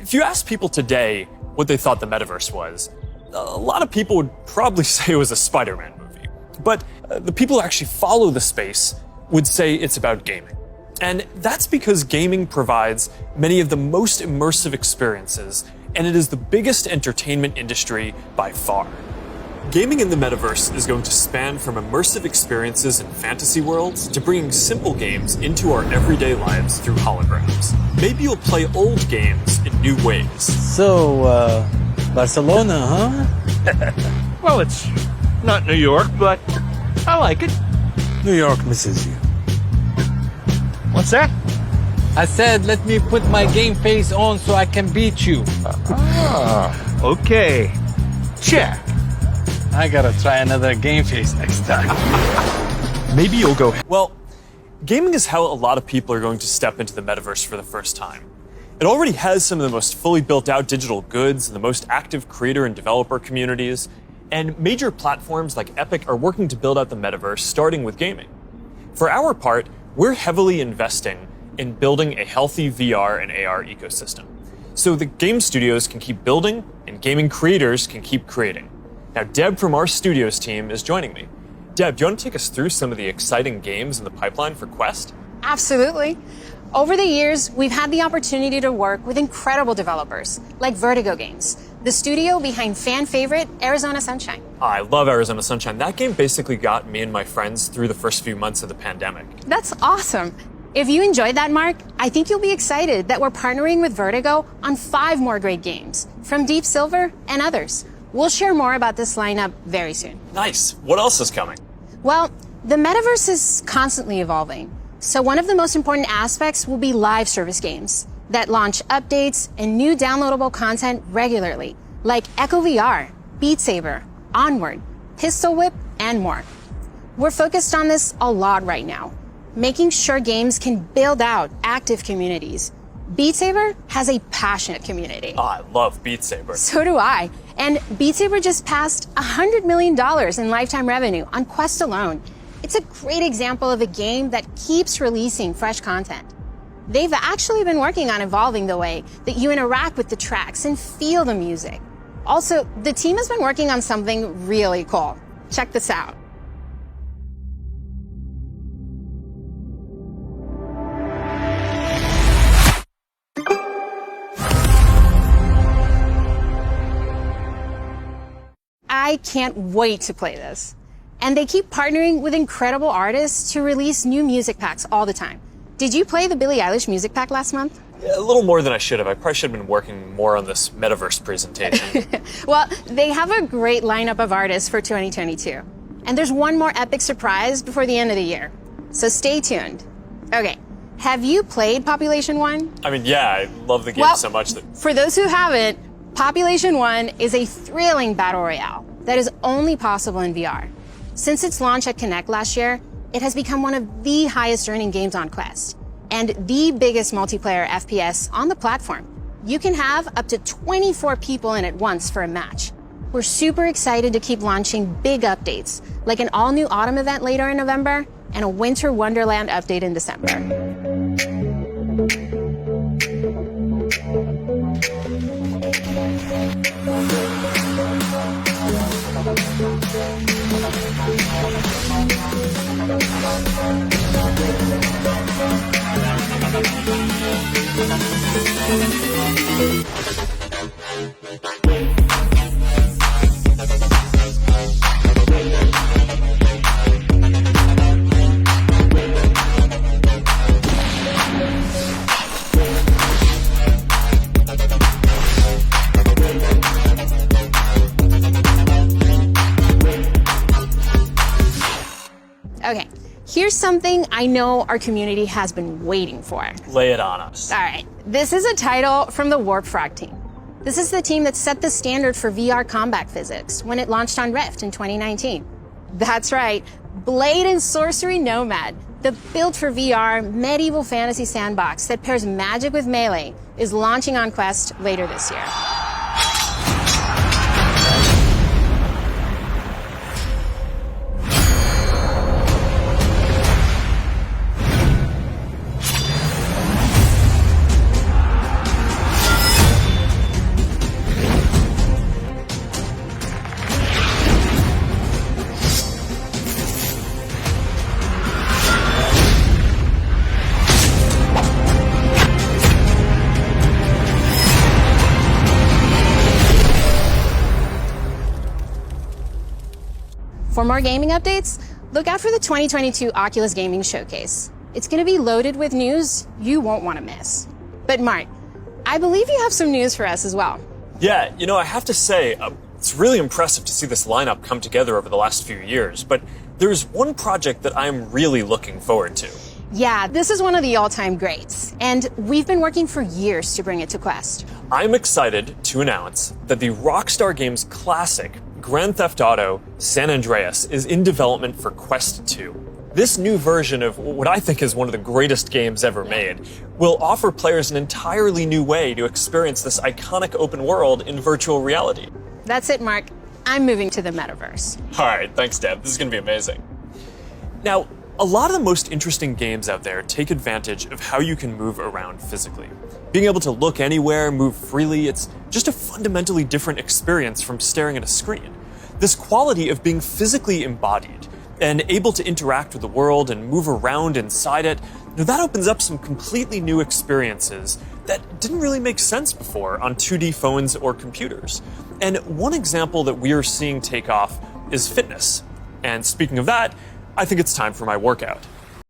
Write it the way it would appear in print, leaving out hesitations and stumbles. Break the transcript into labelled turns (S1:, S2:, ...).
S1: If you ask people today what they thought the Metaverse was, a lot of people would probably say it was a Spider-Man movie. But the people who actually follow the space would say it's about gaming. And that's because gaming provides many of the most immersive experiences, and it is the biggest entertainment industry by far. Gaming in the Metaverse is going to span from immersive experiences in fantasy worlds to bringing simple games into our everyday lives through holograms. Maybe you'll play old games in new ways.
S2: So, Barcelona, huh?
S3: Well, it's not New York, but I like it.
S2: New York misses you.
S3: What's that?
S2: I said, let me put my game face on so I can beat you.
S3: Okay. Check.
S2: I gotta try another game face next time.
S3: Maybe you'll go.
S1: Well, gaming is how a lot of people are going to step into the Metaverse for the first time. It already has some of the most fully built out digital goods and the most active creator and developer communities, and major platforms like Epic are working to build out the Metaverse, starting with gaming. For our part, we're heavily investing in building a healthy VR and AR ecosystem, so the game studios can keep building and gaming creators can keep creating. Now, Deb from our studios team is joining me. Deb, do you want to take us through some of the exciting games in the pipeline for Quest?
S4: Absolutely. Over the years, we've had the opportunity to work with incredible developers like Vertigo Games, the studio behind fan favorite Arizona Sunshine.
S1: I love Arizona Sunshine. That game basically got me and my friends through the first few months of the pandemic.
S4: That's awesome. If you enjoyed that, Mark, I think you'll be excited that we're partnering with Vertigo on 5 more great games from Deep Silver and others. We'll share more about this lineup very soon.
S1: Nice. What else is coming?
S4: Well, the Metaverse is constantly evolving. So one of the most important aspects will be live service games that launch updates and new downloadable content regularly, like Echo VR, Beat Saber, Onward, Pistol Whip, and more. We're focused on this a lot right now, making sure games can build out active communities. Beat Saber has a passionate community.
S1: Oh, I love Beat Saber.
S4: So do I. And Beat Saber just passed $100 million in lifetime revenue on Quest alone. It's a great example of a game that keeps releasing fresh content. They've actually been working on evolving the way that you interact with the tracks and feel the music. Also, the team has been working on something really cool. Check this out. I can't wait to play this. And they keep partnering with incredible artists to release new music packs all the time. Did you play the Billie Eilish music pack last month?
S1: Yeah, a little more than I should have. I probably should have been working more on this Metaverse presentation.
S4: Well, they have a great lineup of artists for 2022. And there's one more epic surprise before the end of the year. So stay tuned. Okay, have you played Population 1?
S1: I mean, yeah, I love the game so much that...
S4: For those who haven't, Population 1 is a thrilling battle royale that is only possible in VR. Since its launch at Connect last year, it has become one of the highest earning games on Quest and the biggest multiplayer FPS on the platform. You can have up to 24 people in at once for a match. We're super excited to keep launching big updates, like an all-new autumn event later in November and a Winter Wonderland update in December. Okay, here's something I know our community has been waiting for.
S1: Lay it on us.
S4: All right, this is a title from the Warp Frog team. This is the team that set the standard for VR combat physics when it launched on Rift in 2019. That's right, Blade and Sorcery Nomad, the built for VR medieval fantasy sandbox that pairs magic with melee, is launching on Quest later this year. For more gaming updates, look out for the 2022 Oculus Gaming Showcase. It's going to be loaded with news you won't want to miss. But Mark, I believe you have some news for us as well.
S1: Yeah, I have to say, it's really impressive to see this lineup come together over the last few years, but there's one project that I'm really looking forward to.
S4: Yeah, this is one of the all-time greats, and we've been working for years to bring it to Quest.
S1: I'm excited to announce that the Rockstar Games classic Grand Theft Auto San Andreas is in development for Quest 2. This new version of what I think is one of the greatest games ever made will offer players an entirely new way to experience this iconic open world in virtual reality.
S4: That's it, Mark. I'm moving to the Metaverse.
S1: All right, thanks, Deb. This is going to be amazing. Now, a lot of the most interesting games out there take advantage of how you can move around physically. Being able to look anywhere, move freely, it's just a fundamentally different experience from staring at a screen. This quality of being physically embodied and able to interact with the world and move around inside it, that opens up some completely new experiences that didn't really make sense before on 2D phones or computers. And one example that we are seeing take off is fitness. And speaking of that, I think it's time for my workout.